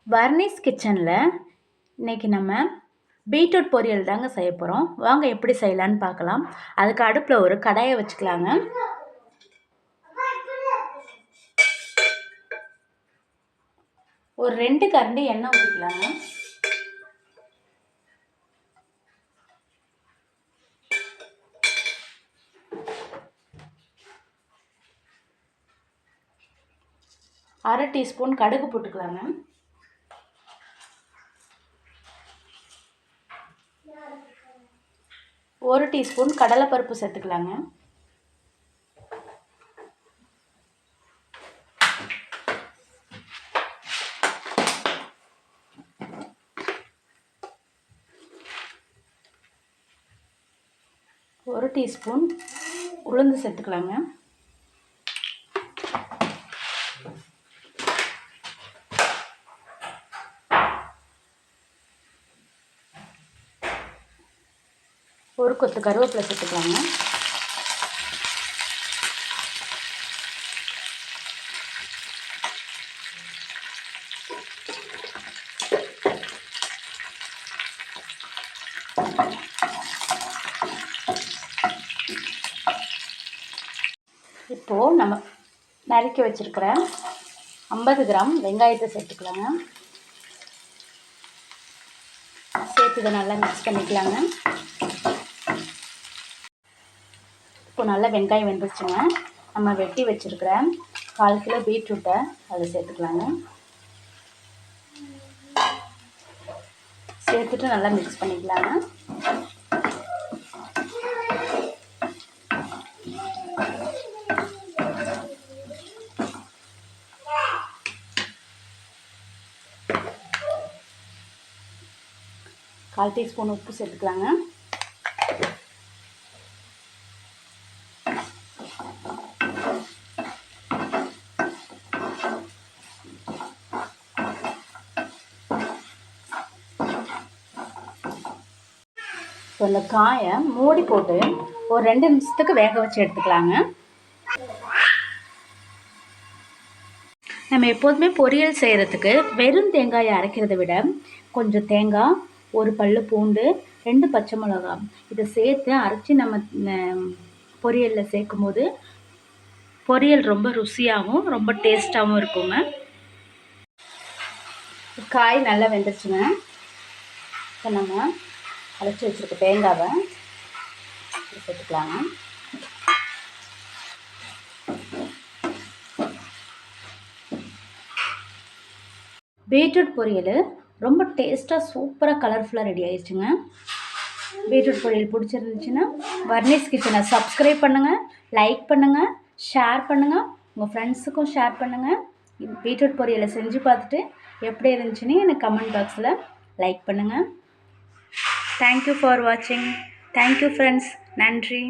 வர்னிஸ் கிச்சனில் இன்றைக்கி நம்ம பீட்ரூட் பொரியல் தாங்க செய்ய போகிறோம். வாங்க எப்படி செய்யலான்னு பார்க்கலாம். அதுக்கு அடுப்பில் ஒரு கடாயை வச்சுக்கலாங்க. ஒரு 2 கரண்டி எண்ணெய் ஊற்றிக்கலாங்க. அரை டீஸ்பூன் கடுகு போட்டுக்கலாங்க. ஒரு டீஸ்பூன் கடலைப்பருப்பு சேர்த்துக்கலாங்க. ஒரு டீஸ்பூன் உளுந்து சேர்த்துக்கலாங்க. ஒரு கொத்து கருவேப்பிலை சேர்த்துக்கலாங்க. இப்போது நம்ம நறுக்கி வச்சுருக்கிற 50 கிராம் வெங்காயத்தை சேர்த்துக்கலாங்க. சேர்த்து இதை நல்லா மிக்ஸ் பண்ணிக்கலாங்க. இப்போ நல்லா வெங்காயம் வெந்துருச்சுங்க. நம்ம வெட்டி வச்சுருக்கிற 1/4 கிலோ பீட்ரூட்டை அதில் சேர்த்துக்கலாங்க. சேர்த்துட்டு நல்லா மிக்ஸ் பண்ணிக்கலாங்க. கால் டீஸ்பூன் உப்பு சேர்த்துக்கலாங்க. இப்போ இந்த காயை மூடி போட்டு ஒரு 2 நிமிஷத்துக்கு வேக வச்சு எடுத்துக்கலாங்க. நம்ம எப்போதுமே பொரியல் செய்கிறதுக்கு வெறும் தேங்காயை அரைக்கிறத விட கொஞ்சம் தேங்காய், ஒரு பல்லு பூண்டு, 2 பச்சை மிளகா இதை சேர்த்து அரைச்சி நம்ம பொரியலில் சேர்க்கும் போது பொரியல் ரொம்ப ருசியாகவும் ரொம்ப டேஸ்ட்டாகவும் இருக்குங்க. காய் நல்லா வெந்துருச்சுங்க. இப்போ நம்ம அரைச்சி வச்சுருக்க தேங்காவை சேர்த்துக்கலாங்க. பீட்ரூட் பொரியல் ரொம்ப டேஸ்ட்டாக சூப்பராக கலர்ஃபுல்லாக ரெடி ஆயிடுச்சுங்க. பீட்ரூட் பொரியல் பிடிச்சிருந்துச்சுன்னா வர்னிஸ் கிச்சனை சப்ஸ்கிரைப் பண்ணுங்கள், லைக் பண்ணுங்கள், ஷேர் பண்ணுங்கள், உங்கள் ஃப்ரெண்ட்ஸுக்கும் ஷேர் பண்ணுங்கள். பீட்ரூட் பொரியலை செஞ்சு பார்த்துட்டு எப்படி இருந்துச்சுன்னு எனக்கு கமெண்ட் பாக்ஸில் லைக் பண்ணுங்கள். தேங்க்யூ ஃபார் வாட்சிங். Thank you friends. நன்றி.